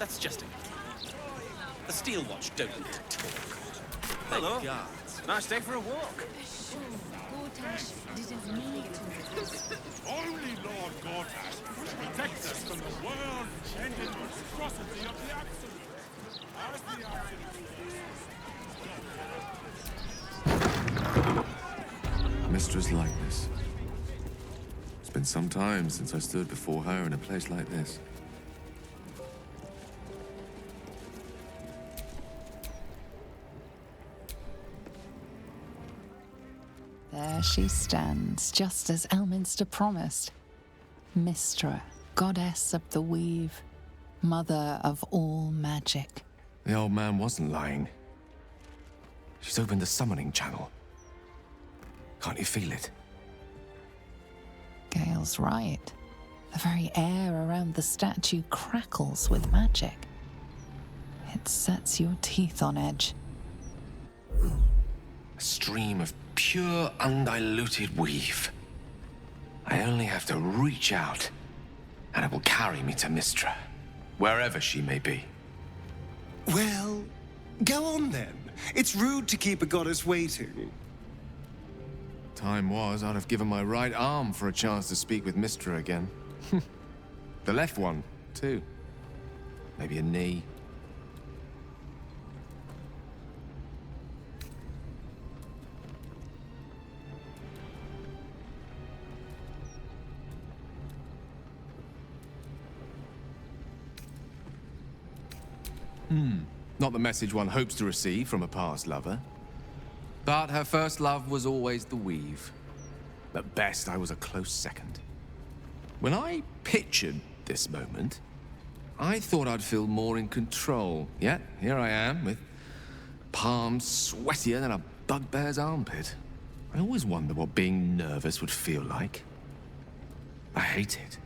That's just it. The Steel Watch don't need to talk. Hello. Guards. Nice day for a walk. Only Lord Gortash protects us from the world-ending monstrosity of the Absolute. As the Absolute... Mistra's likeness. It's been some time since I stood before her in a place like this. There she stands, just as Elminster promised. Mistra, goddess of the weave, mother of all magic. The old man wasn't lying. She's opened the summoning channel. Can't you feel it? Gale's right. The very air around the statue crackles with magic. It sets your teeth on edge. A stream of pure, undiluted weave. I only have to reach out, and it will carry me to Mistra, wherever she may be. Well, go on then. It's rude to keep a goddess waiting. Time was, I'd have given my right arm for a chance to speak with Mistra again. The left one, too. Maybe a knee. Not the message one hopes to receive from a past lover. But her first love was always the weave. At best, I was a close second. When I pictured this moment, I thought I'd feel more in control. Yet, here I am, with palms sweatier than a bugbear's armpit. I always wonder what being nervous would feel like. I hate it.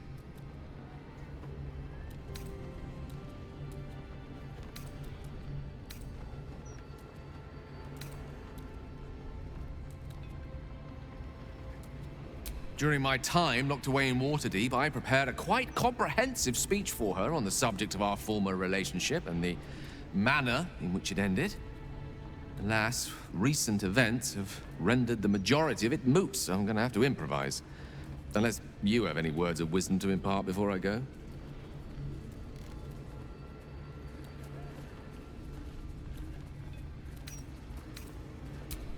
During my time locked away in Waterdeep, I prepared a quite comprehensive speech for her on the subject of our former relationship and the manner in which it ended. Alas, recent events have rendered the majority of it moot, so I'm going to have to improvise. Unless you have any words of wisdom to impart before I go.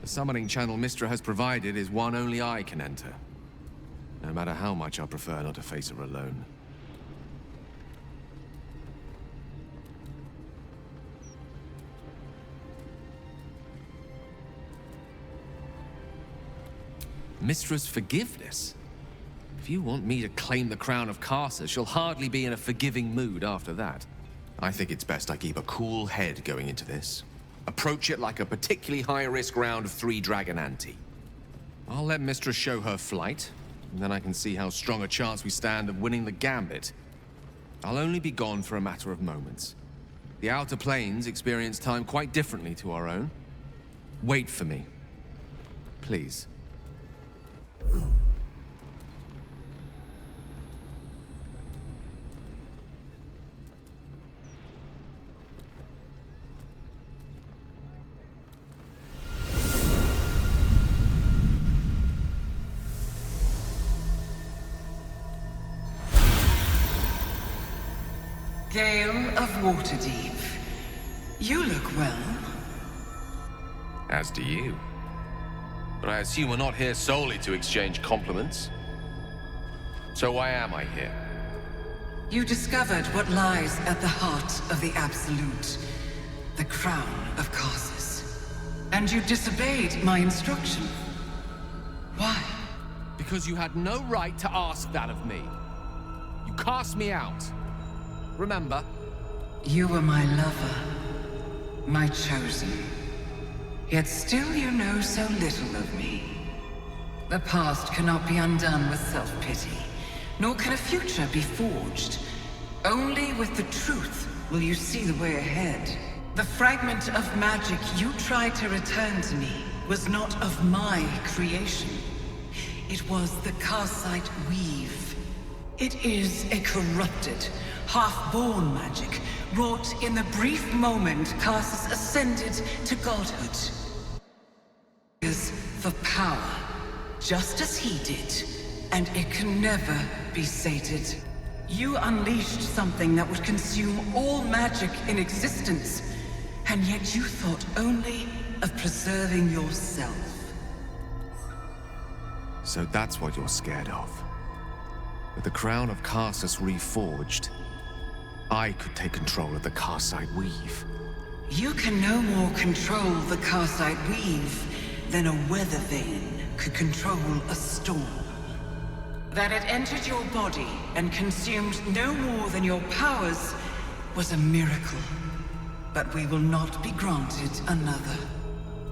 The summoning channel Mistra has provided is one only I can enter. No matter how much I prefer not to face her alone. Mistra's forgiveness? If you want me to claim the crown of Karsa, she'll hardly be in a forgiving mood after that. I think it's best I keep a cool head going into this. Approach it like a particularly high-risk round of 3 Dragon Ante. I'll let Mistra show her flight, and then I can see how strong a chance we stand of winning the gambit. I'll only be gone for a matter of moments. The Outer Planes experience time quite differently to our own. Wait for me. Please. Gale of Waterdeep. You look well. As do you. But I assume we're not here solely to exchange compliments. So why am I here? You discovered what lies at the heart of the Absolute, the crown of Karsus. And you disobeyed my instruction. Why? Because you had no right to ask that of me. You cast me out. Remember? You were my lover, my chosen. Yet still you know so little of me. The past cannot be undone with self-pity, nor can a future be forged. Only with the truth will you see the way ahead. The fragment of magic you tried to return to me was not of my creation. It was the Karsite weave. It is a corrupted, half-born magic, wrought in the brief moment Karsus ascended to godhood. Is for power, just as he did, and it can never be sated. You unleashed something that would consume all magic in existence, and yet you thought only of preserving yourself. So that's what you're scared of. With the crown of Karsus reforged, I could take control of the Karsite Weave. You can no more control the Karsite Weave than a weather vane could control a storm. That it entered your body and consumed no more than your powers was a miracle. But we will not be granted another.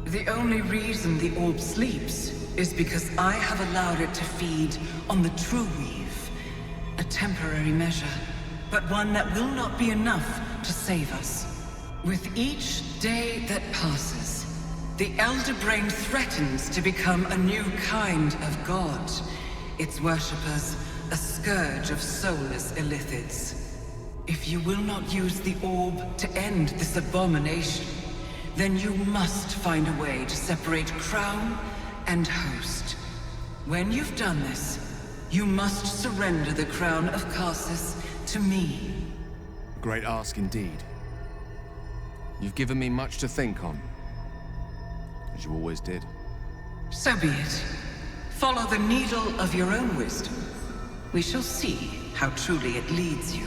The only reason the orb sleeps is because I have allowed it to feed on the true weave. A temporary measure, but one that will not be enough to save us. With each day that passes, the Elder Brain threatens to become a new kind of god. Its worshippers, a scourge of soulless illithids. If you will not use the orb to end this abomination, then you must find a way to separate crown and host. When you've done this, you must surrender the crown of Karsus to me. Great ask indeed. You've given me much to think on, as you always did. So be it. Follow the needle of your own wisdom. We shall see how truly it leads you.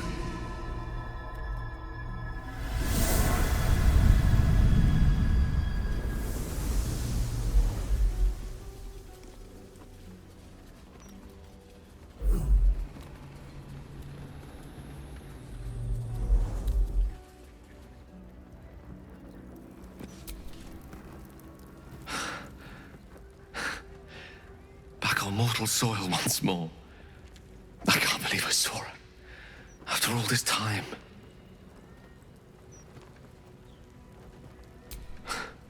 On mortal soil once more. I can't believe I saw her. After all this time.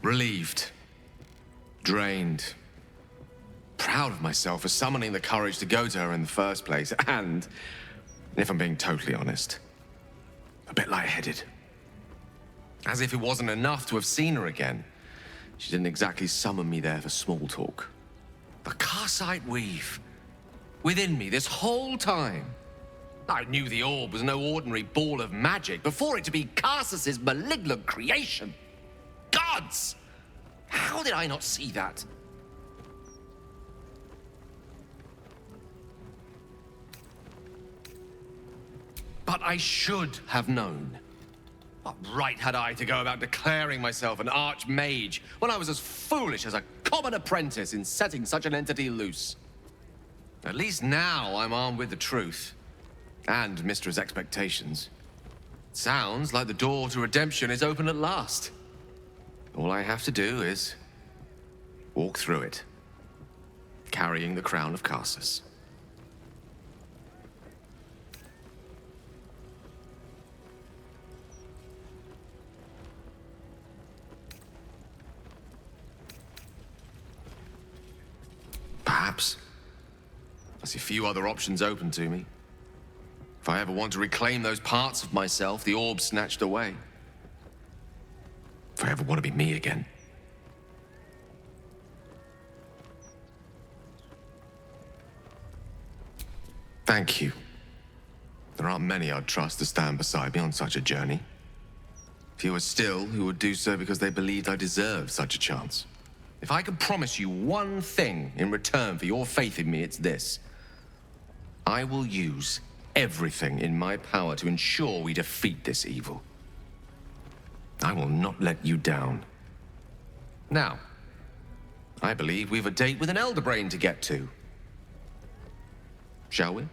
Relieved. Drained. Proud of myself for summoning the courage to go to her in the first place. And, if I'm being totally honest, a bit lightheaded. As if it wasn't enough to have seen her again. She didn't exactly summon me there for small talk. The Karsite Weave. Within me this whole time. I knew the orb was no ordinary ball of magic before it to be Karsus's malignant creation. Gods! How did I not see that? But I should have known. What right had I to go about declaring myself an archmage when I was as foolish as a common apprentice in setting such an entity loose? At least now I'm armed with the truth. And Mistra's expectations. Sounds like the door to redemption is open at last. All I have to do is walk through it, carrying the crown of Karsus. Perhaps. I see few other options open to me. If I ever want to reclaim those parts of myself the orb snatched away. If I ever want to be me again. Thank you. There aren't many I'd trust to stand beside me on such a journey. Fewer still who would do so because they believed I deserved such a chance. If I could promise you one thing in return for your faith in me, it's this. I will use everything in my power to ensure we defeat this evil. I will not let you down. Now, I believe we've a date with an Elder Brain to get to. Shall we?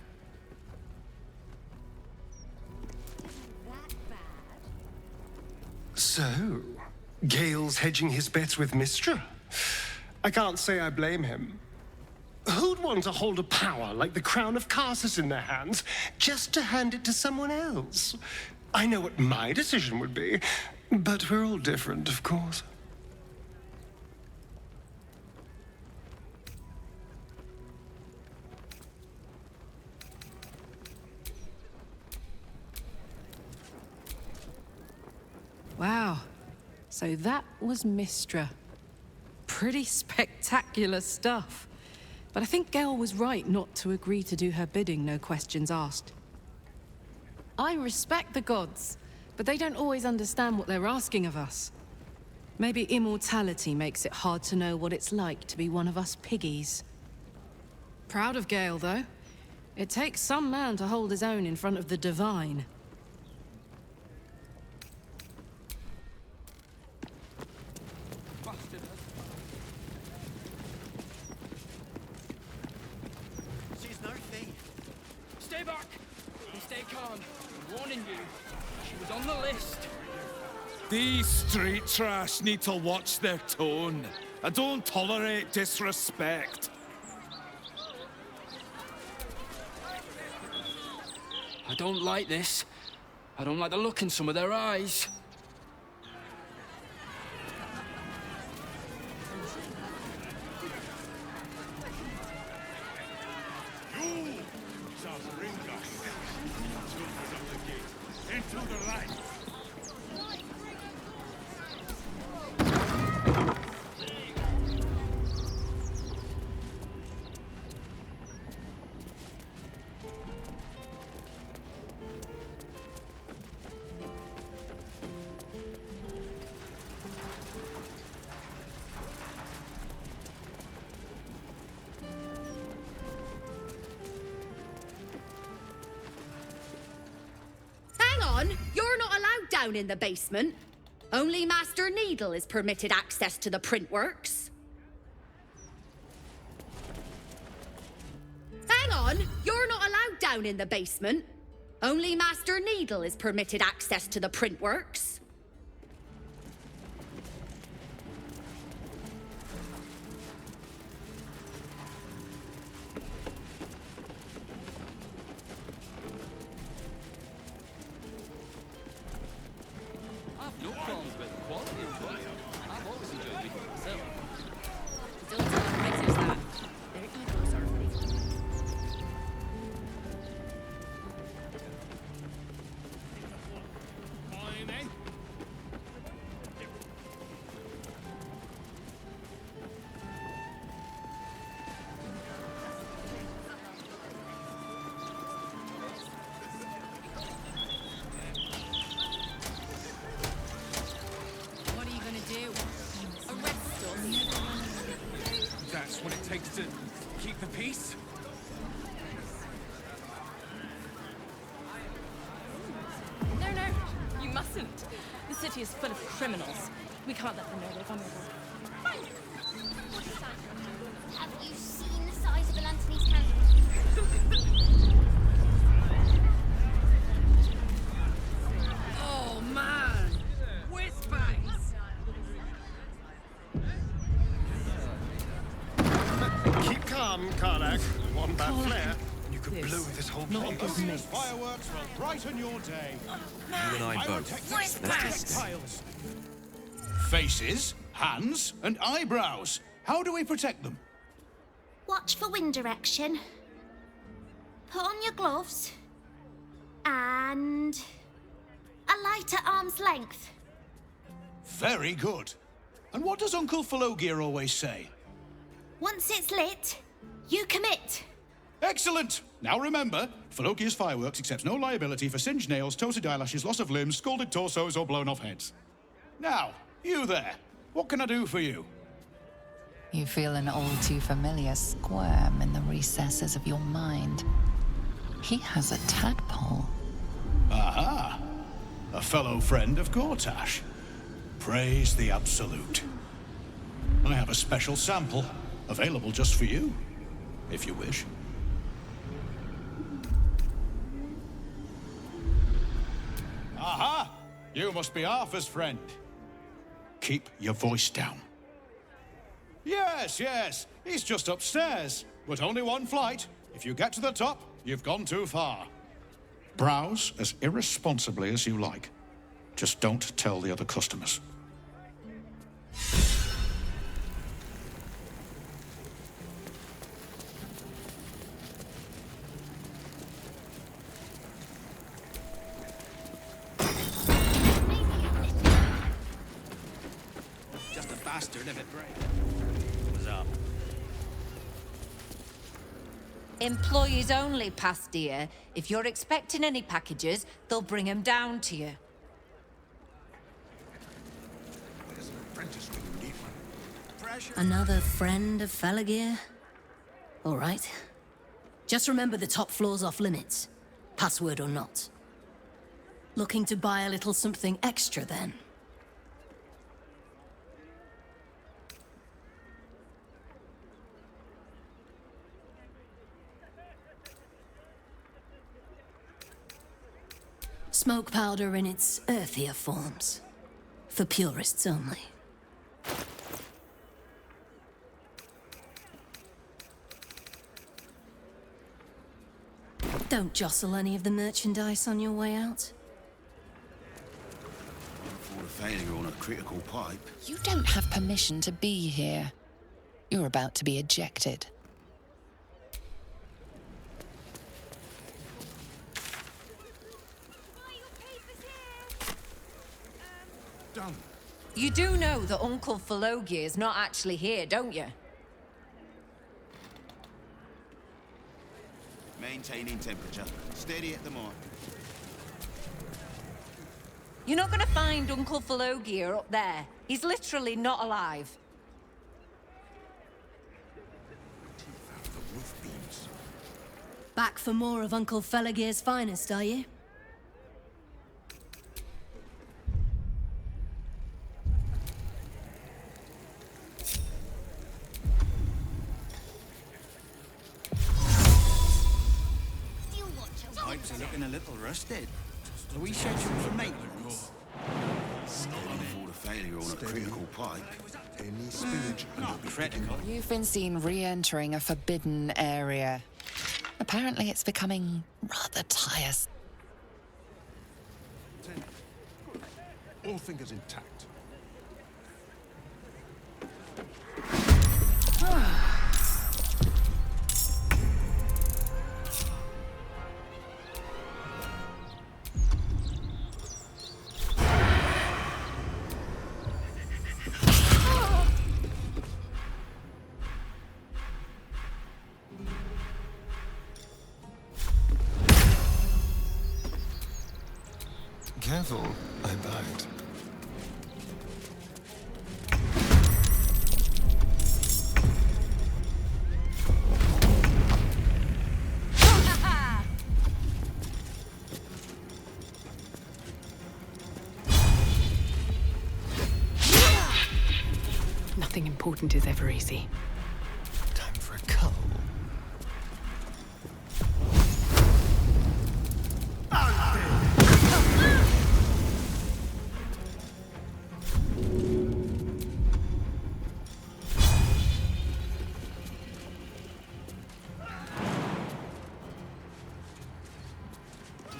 So, Gale's hedging his bets with Mistra? I can't say I blame him. Who'd want to hold a power like the crown of Karsus in their hands just to hand it to someone else? I know what my decision would be, but we're all different, of course. Wow. So that was Mystra. Pretty spectacular stuff. But I think Gale was right not to agree to do her bidding, no questions asked. I respect the gods, but they don't always understand what they're asking of us. Maybe immortality makes it hard to know what it's like to be one of us piggies. Proud of Gale, though. It takes some man to hold his own in front of the divine. She's no thief. Stay back and stay calm. I'm warning you. She was on the list. These street trash need to watch their tone. I don't tolerate disrespect. I don't like this. I don't like the look in some of their eyes. You shall bring us children of the gate into the light. Hang on! You're not allowed down in the basement. Only Master Needle is permitted access to the printworks. Hang on! You're not allowed down in the basement. Only Master Needle is permitted access to the printworks. I've no qualms with the quality of work. I've always enjoyed reading it myself. Don't tell the writers that. Their egos are inflated. Fine, eh? What are you gonna do? Arrest us? That's what it takes to keep the peace? No, no, you mustn't. The city is full of criminals. We can't let them know we're vulnerable. Have you seen the size of Anthony's cannon? Oh, man! Whiz-bangs! Keep calm, Karnak. One bad flare, and you could blow this whole place. Fireworks will brighten your day. You and I both. Let's just... Faces, hands, and eyebrows. How do we protect them? Watch for wind direction. Put on your gloves. And a light at arm's length. Very good. And what does Uncle Philogir always say? Once it's lit, you commit. Excellent! Now remember, Philogir's fireworks accepts no liability for singed nails, toasted eyelashes, loss of limbs, scalded torsos, or blown off heads. Now, you there. What can I do for you? You feel an all too familiar squirm in the recesses of your mind. He has a tadpole. Aha! A fellow friend of Gortash. Praise the Absolute. I have a special sample, available just for you, if you wish. Aha! You must be Arthur's friend. Keep your voice down. Yes, yes, he's just upstairs, but only one flight. If you get to the top, you've gone too far. Browse as irresponsibly as you like. Just don't tell the other customers. bastard if it breaks. What's up? Employees only, Pastia. If you're expecting any packages, they'll bring them down to you. Another friend of Felagir? All right. Just remember the top floor's off limits. Password or not. Looking to buy a little something extra, then? Smoke powder in its earthier forms. For purists only. Don't jostle any of the merchandise on your way out. For a failure on a critical pipe. You don't have permission to be here. You're about to be ejected. Done. You do know that Uncle Felogir is not actually here, don't you? Maintaining temperature. Steady at the mark. You're not going to find Uncle Felogir up there. He's literally not alive. Back for more of Uncle Felagir's finest, are you? Pipes are looking a little rusted. Are we scheduled for maintenance? Steady for the failure on a critical pipe. Any spillage Not critical. You've been seen re-entering a forbidden area. Apparently it's becoming rather tiresome. All fingers intact. Careful, I bite. Nothing important is ever easy. Time for a cull.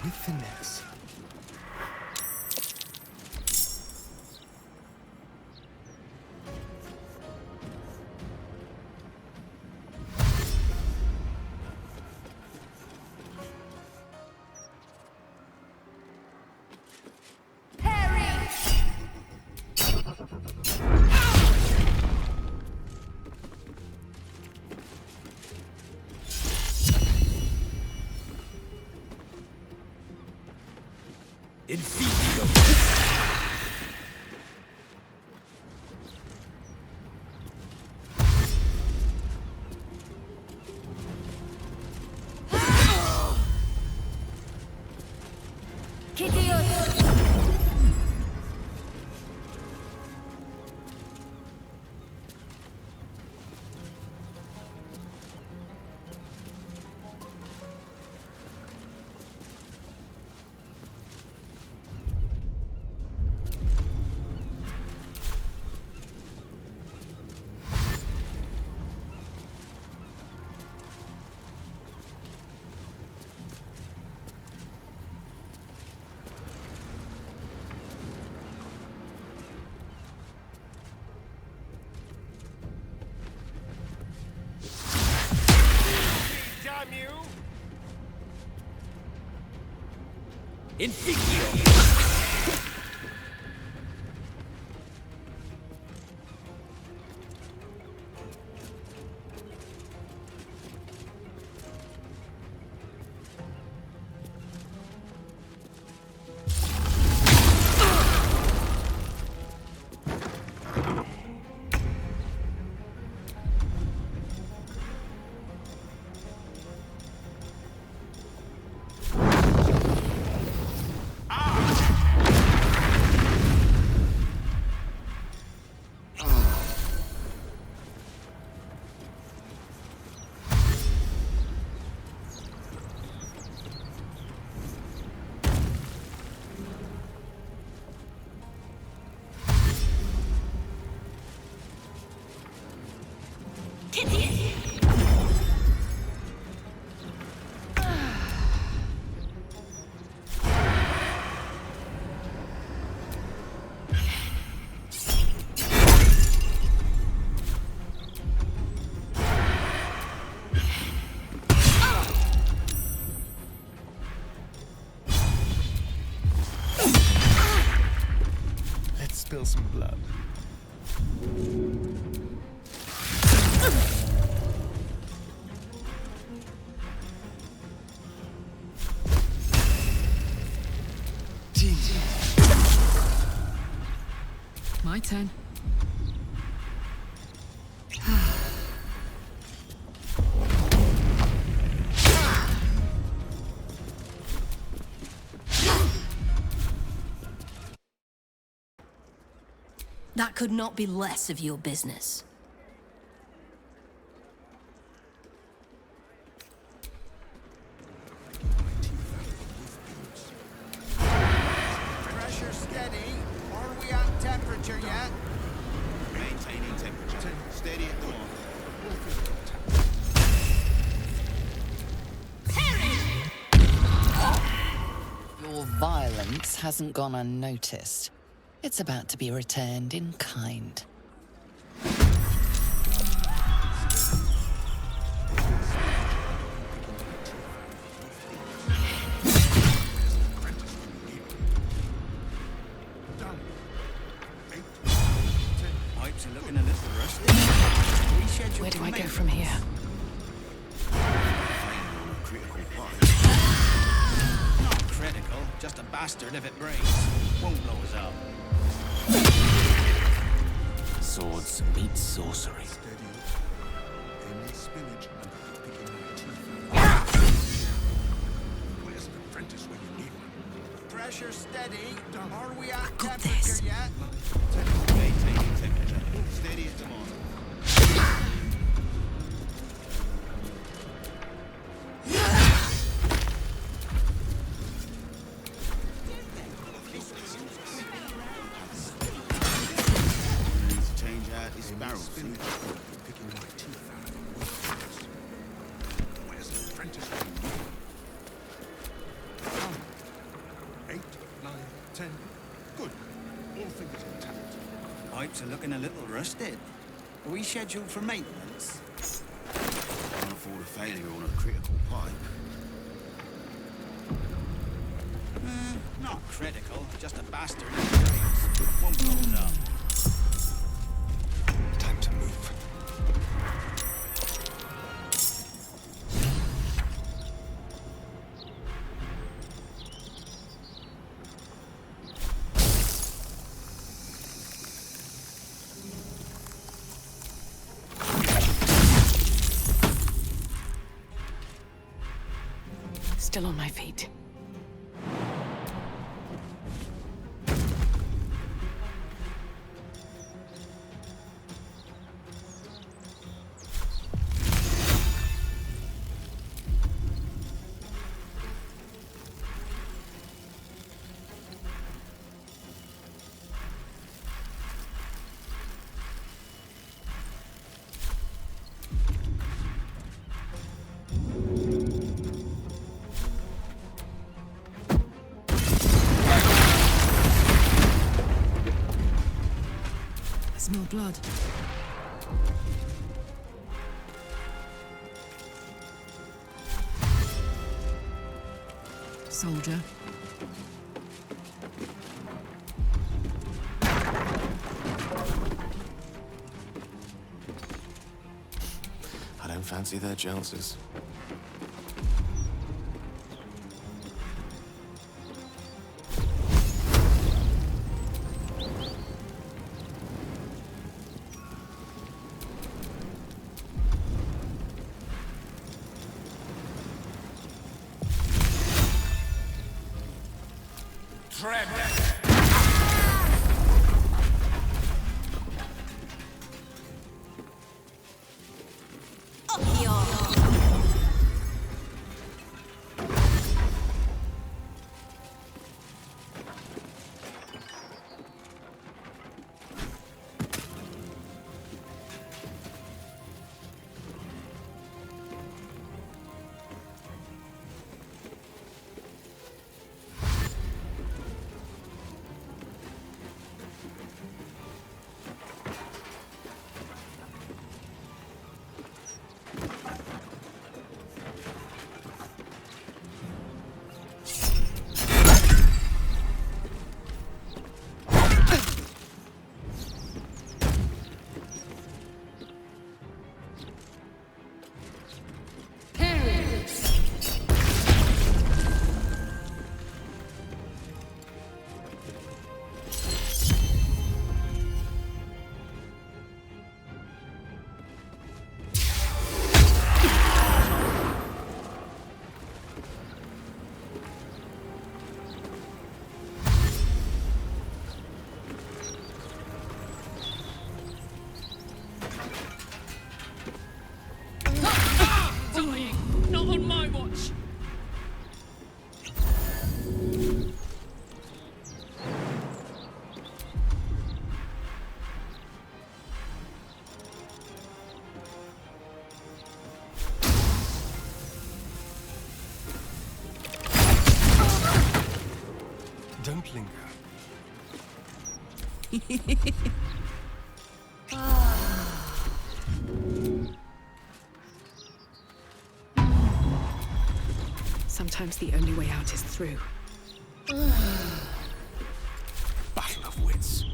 With finesse. Let's spill some blood. My turn. That could not be less of your business. Pressure steady. Are we at temperature yet? Maintaining temperature. Steady at the moment. Your violence hasn't gone unnoticed. It's about to be returned in kind. Pipes are looking a little rusty. Where do I go from here? Critical pipe. Not critical, just a bastard if it breaks. Won't blow us up. Swords meet sorcery. Where's an apprentice when you need one? Pressure steady. Are we at got temperature this. yet? Maintaining temperature. Steady at the moment. Pipes are looking a little rusted. Are we scheduled for maintenance? Can't afford a failure on a critical pipe. Not critical, just a bastard if it breaks. Won't blow us up. Time to move. Still on my feet. More blood. Soldier. I don't fancy their chances. Sometimes the only way out is through. Battle of wits.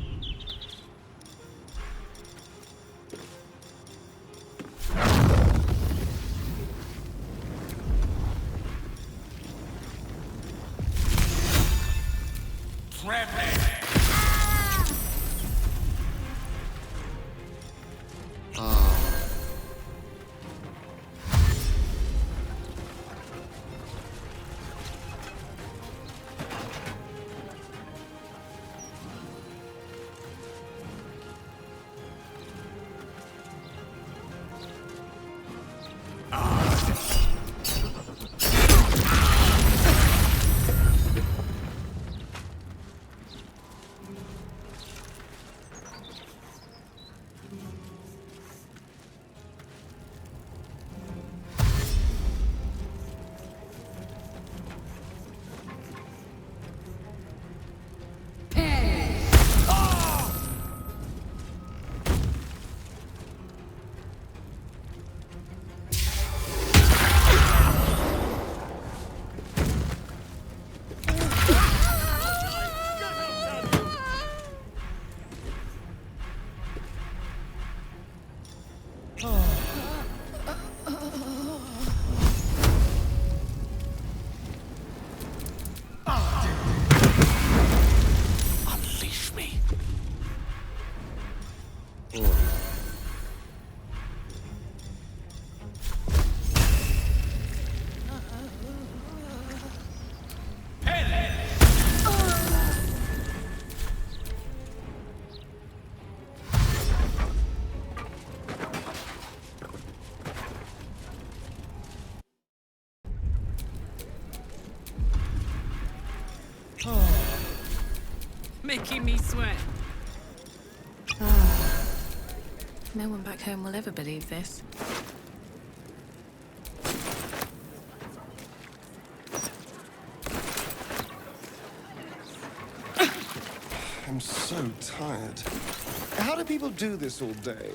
Unleash me. Making me sweat. No one back home will ever believe this. I'm so tired. How do people do this all day?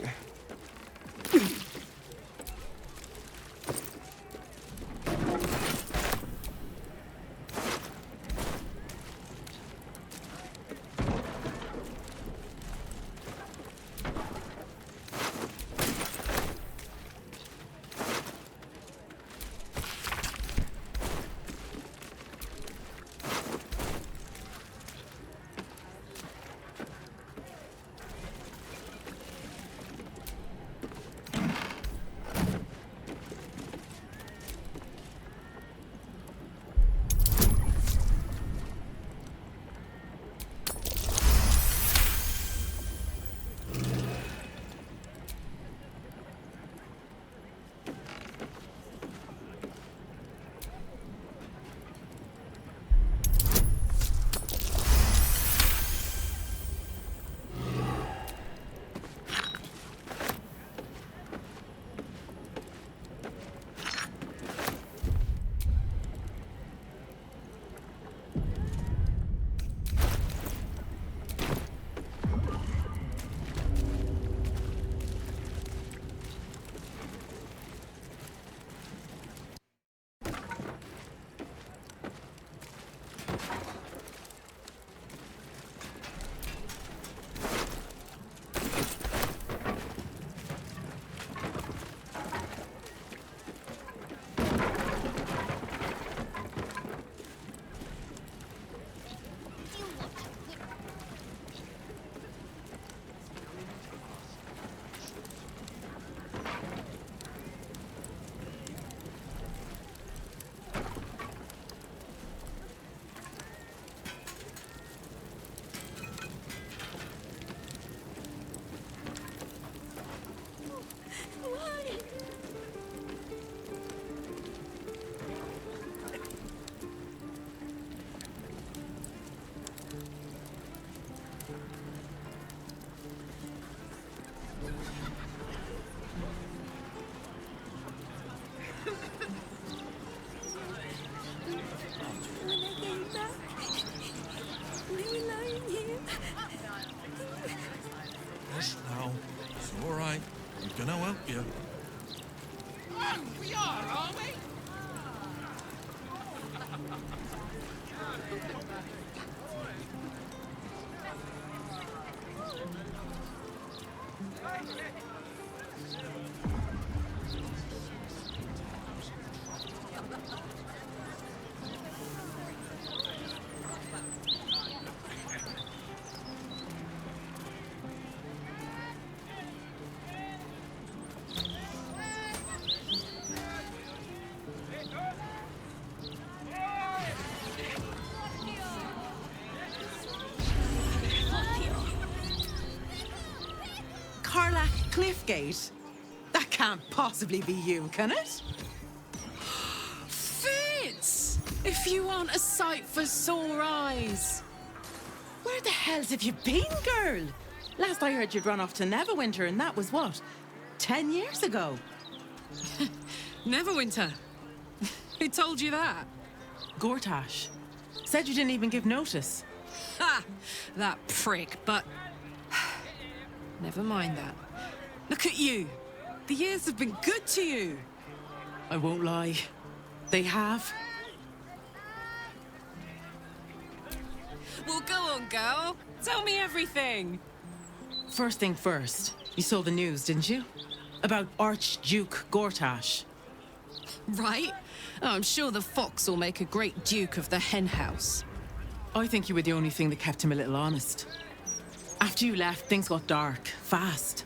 now. It's all right. I'm gonna help you. Oh, we are we? Karlach Cliffgate? That can't possibly be you, can it? Fitz! If you aren't a sight for sore eyes. Where the hell have you been, girl? Last I heard you'd run off to Neverwinter, and that was what? 10 years ago? Neverwinter? Who told you that? Gortash. Said you didn't even give notice. Ha! That prick, but... Never mind that. Look at you. The years have been good to you. I won't lie. They have. Well, go on, girl. Tell me everything. First thing first, you saw the news, didn't you? About Archduke Gortash. Right? Oh, I'm sure the fox will make a great duke of the hen house. I think you were the only thing that kept him a little honest. After you left, things got dark, fast.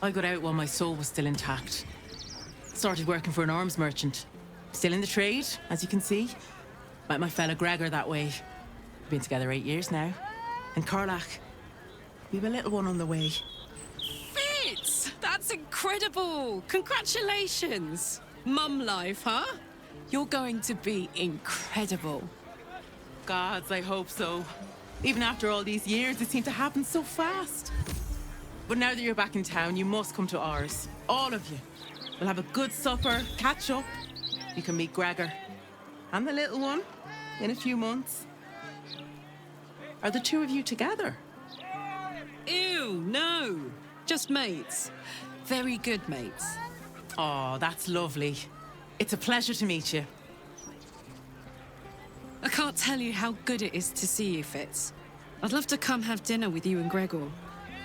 I got out while my soul was still intact. Started working for an arms merchant. Still in the trade, as you can see. Met my fella Gregor that way. Been together 8 years now. And Karlach, we've a little one on the way. Fitz! That's incredible! Congratulations! Mum life, huh? You're going to be incredible. Gods, I hope so. Even after all these years, it seemed to happen so fast. But now that you're back in town, you must come to ours. All of you. We'll have a good supper, catch up. You can meet Gregor. And the little one in a few months. Are the two of you together? Ew, no. Just mates. Very good mates. Oh, that's lovely. It's a pleasure to meet you. I can't tell you how good it is to see you, Fitz. I'd love to come have dinner with you and Gregor.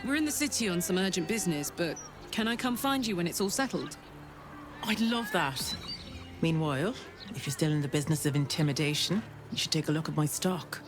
We're in the city on some urgent business, but can I come find you when it's all settled? I'd love that. Meanwhile, if you're still in the business of intimidation, you should take a look at my stock.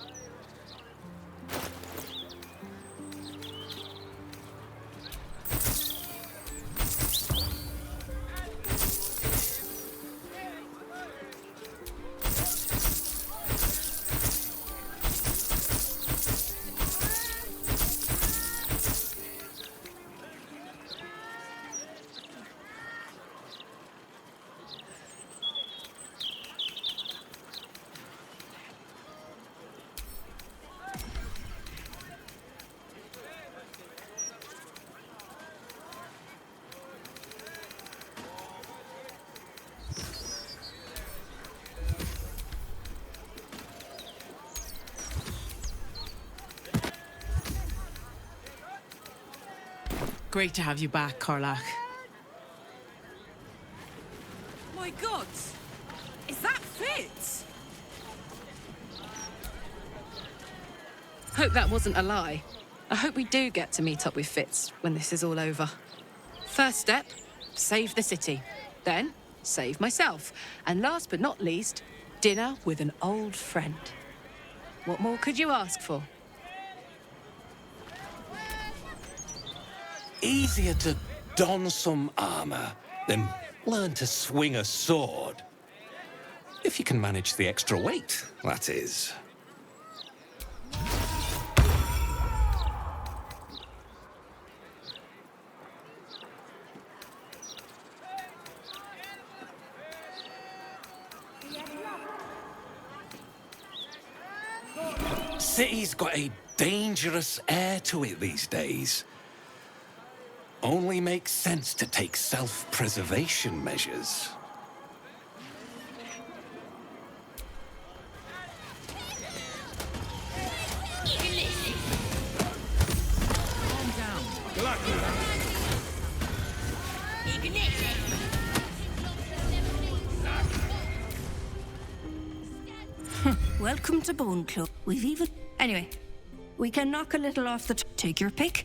Great to have you back, Karlach. My God! Is that Fitz? Hope that wasn't a lie. I hope we do get to meet up with Fitz when this is all over. First step, save the city. Then, save myself. And last but not least, dinner with an old friend. What more could you ask for? Easier to don some armor than learn to swing a sword. If you can manage the extra weight, that is. City's got a dangerous air to it these days. Only makes sense to take self-preservation measures. Calm down. Relax. welcome to Bone Club. We've even... Anyway, we can knock a little off the... Take your pick.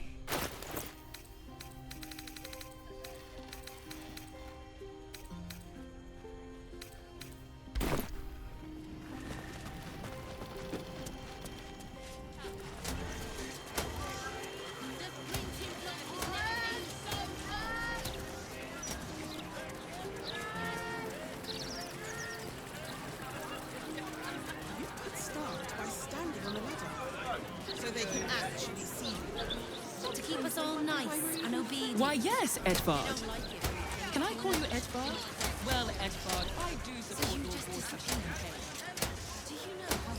To keep us all nice and obedient. Why, yes, Edvard. Can I call you Edvard? Well, Edvard, I do support your cause for campaign. Do you know how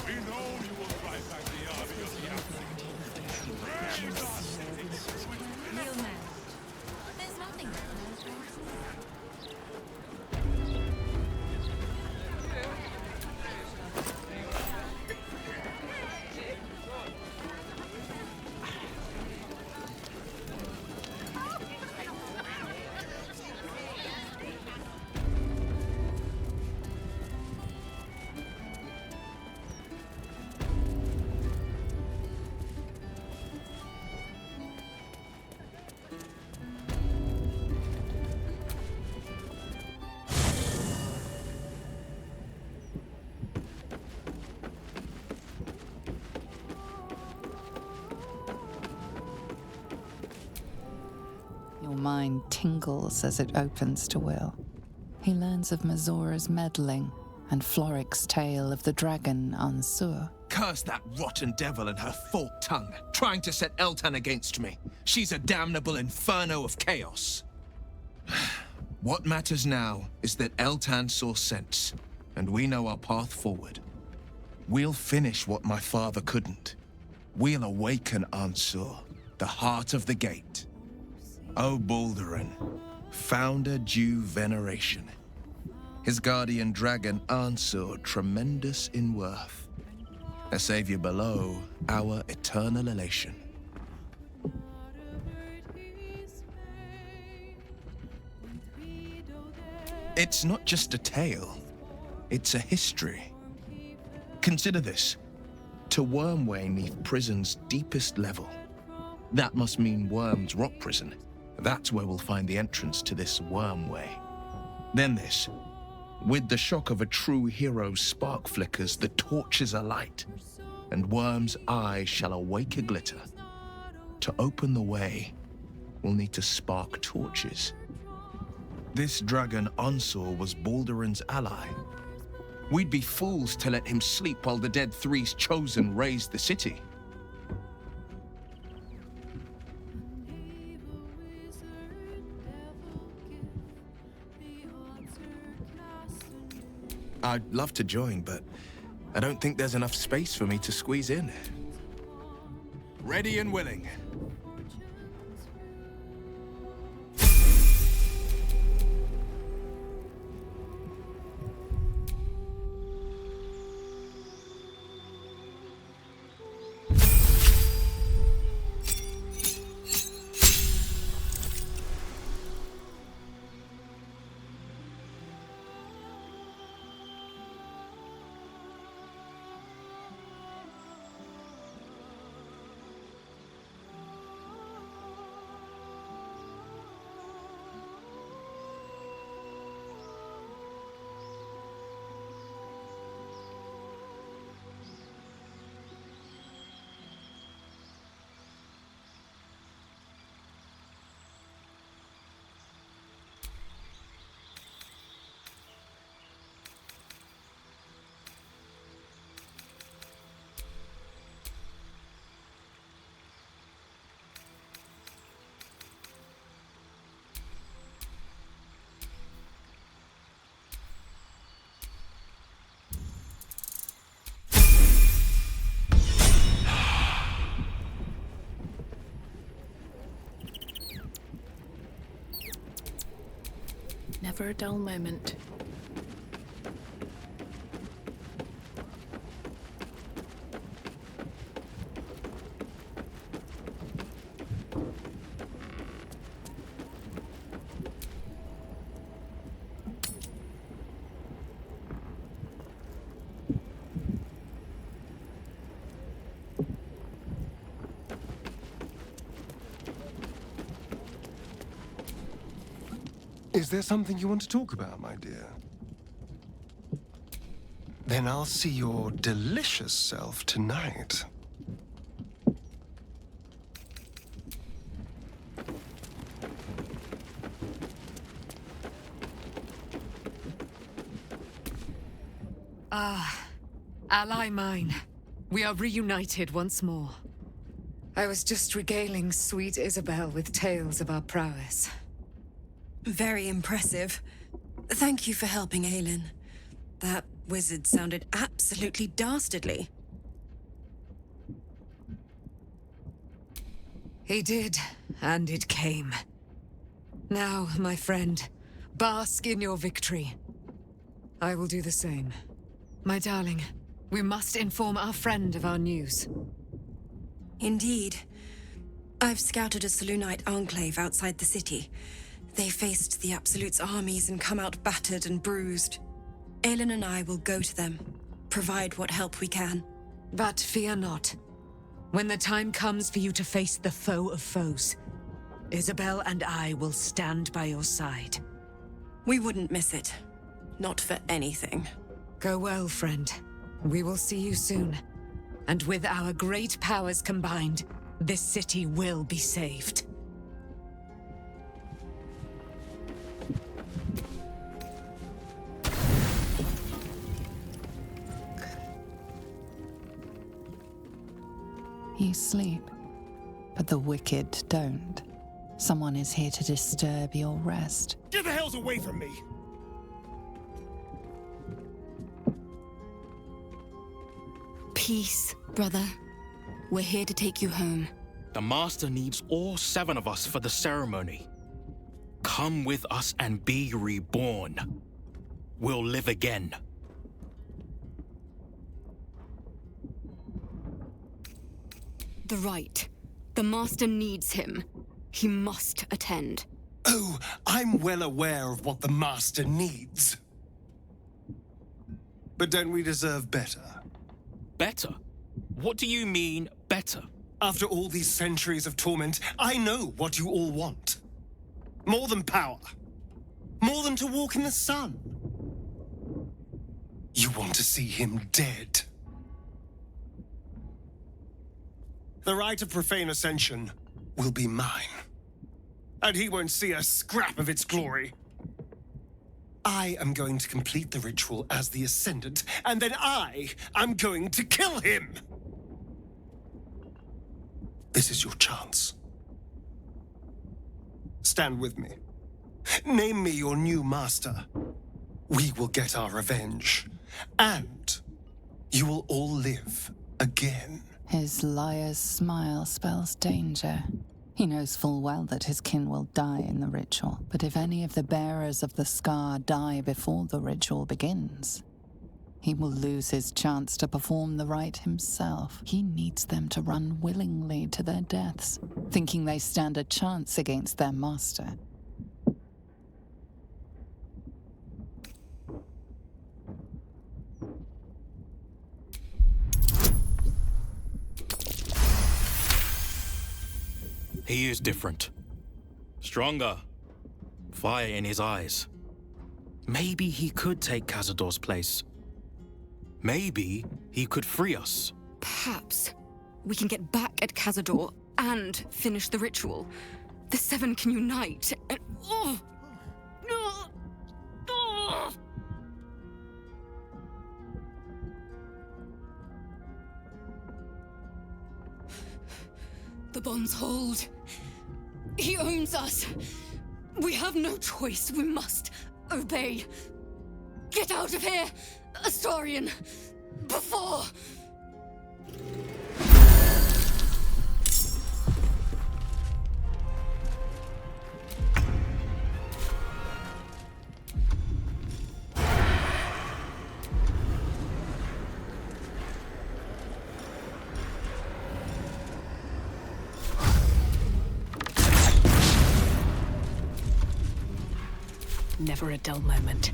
We know you will drive back the army of the Real man. There's nothing there. Your mind tingles as it opens to Will. He learns of Mazora's meddling and Floric's tale of the dragon Ansur. Curse that rotten devil and her forked tongue, trying to set Eltan against me. She's a damnable inferno of chaos. What matters now is that Eltan saw sense, and we know our path forward. We'll finish what my father couldn't. We'll awaken Ansur, the heart of the gate. O Baldurin, founder due veneration. His guardian dragon Ansur, tremendous in worth. A savior below, our eternal elation. It's not just a tale, it's a history. Consider this. To Wormway 'neath prison's deepest level. That must mean Worm's rock prison. That's where we'll find the entrance to this Wormway. Then this. With the shock of a true hero's spark flickers, the torches alight, and Worm's eyes shall awake a glitter. To open the way, we'll need to spark torches. This dragon Ansur was Baldurin's ally. We'd be fools to let him sleep while the Dead Three's chosen raised the city. I'd love to join, but I don't think there's enough space for me to squeeze in. Ready and willing. Never a dull moment. Is there something you want to talk about, my dear? Then I'll see your delicious self tonight. Ah, ally mine. We are reunited once more. I was just regaling sweet Isabel with tales of our prowess. Very impressive. Thank you for helping Aelin. That wizard sounded absolutely dastardly. He did, and it came. Now, my friend, bask in your victory. I will do the same. My darling, we must inform our friend of our news. Indeed. I've scouted a Selûnite enclave outside the city. They faced the Absolute's armies and come out battered and bruised. Aelin and I will go to them, provide what help we can. But fear not. When the time comes for you to face the foe of foes, Isabel and I will stand by your side. We wouldn't miss it. Not for anything. Go well, friend. We will see you soon. And with our great powers combined, this city will be saved. You sleep, but the wicked don't. Someone is here to disturb your rest. Get the hells away from me! Peace, brother. We're here to take you home. The Master needs all 7 of us for the ceremony. Come with us and be reborn. We'll live again. The rite. The Master needs him. He must attend. Oh, I'm well aware of what the Master needs. But don't we deserve better? Better? What do you mean, better? After all these centuries of torment, I know what you all want. More than power. More than to walk in the sun. You want to see him dead. The rite of profane ascension will be mine. And he won't see a scrap of its glory. I am going to complete the ritual as the Ascendant, and then I am going to kill him! This is your chance. Stand with me. Name me your new master. We will get our revenge. And you will all live again. His liar's smile spells danger. He knows full well that his kin will die in the ritual, but if any of the bearers of the scar die before the ritual begins, he will lose his chance to perform the rite himself. He needs them to run willingly to their deaths, thinking they stand a chance against their master. He is different. Stronger. Fire in his eyes. Maybe he could take Cazador's place. Maybe he could free us. Perhaps we can get back at Cazador and finish the ritual. The 7 can unite and... The bonds hold. He owns us. We have no choice. We must obey. Get out of here, Astarion, before... Never a dull moment.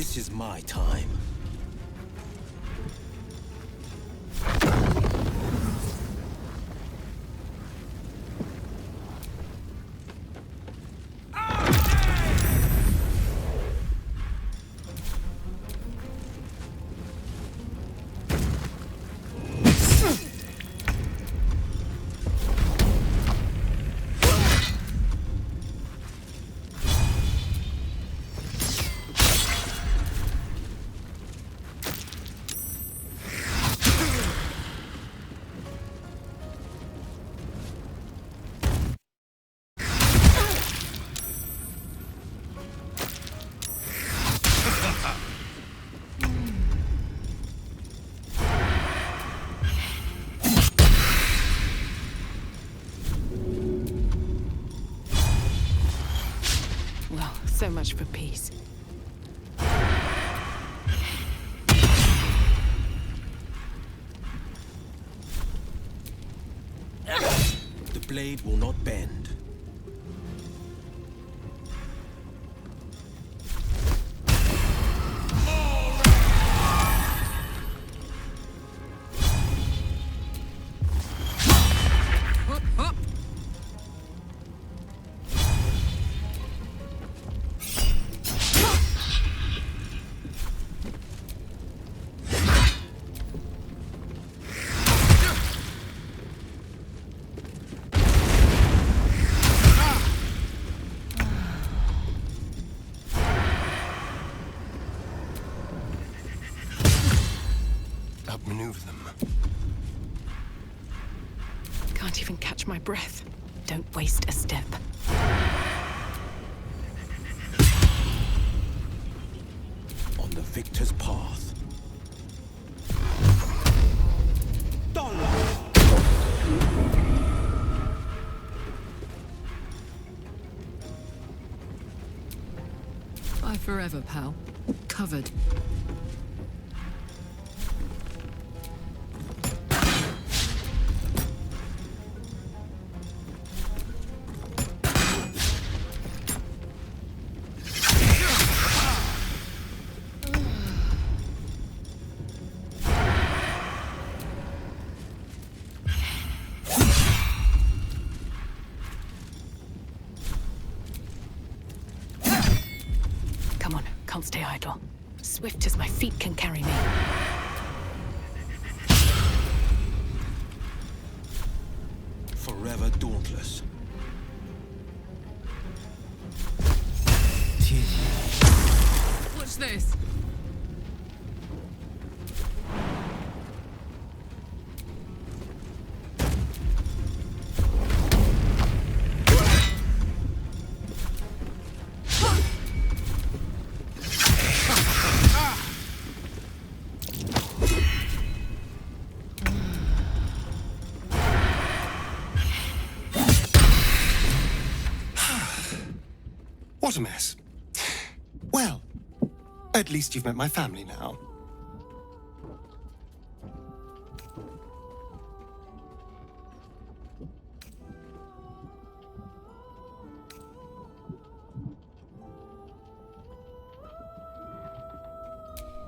This is my time. Well, so much for peace. The blade will not bend. Outmaneuver them. Can't even catch my breath. Don't waste a step. On the victor's path. Bye forever, pal. Covered. Come on, can't stay idle. Swift as my feet can carry me. Forever dauntless. Watch this. What a mess. Well, at least you've met my family now.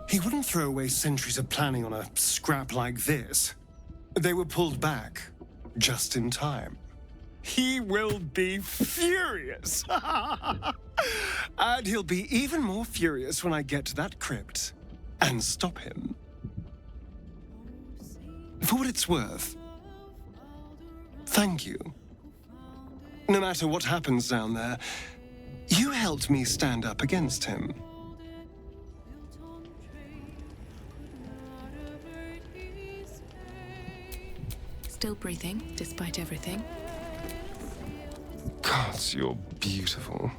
He wouldn't throw away centuries of planning on a scrap like this. They were pulled back just in time. He will be furious. And he'll be even more furious when I get to that crypt and stop him. For what it's worth, thank you. No matter what happens down there, you helped me stand up against him. Still breathing, despite everything. God, you're beautiful.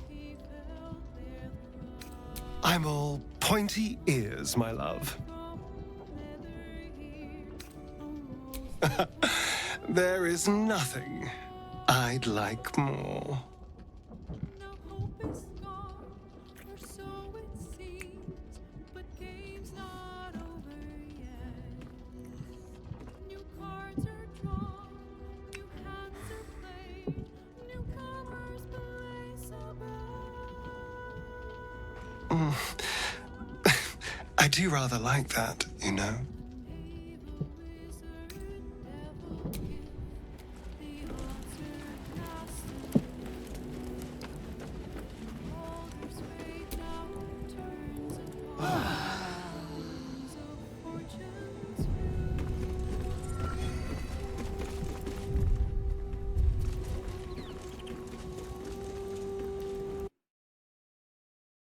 I'm all pointy ears, my love. There is nothing I'd like more. do rather like that, you know?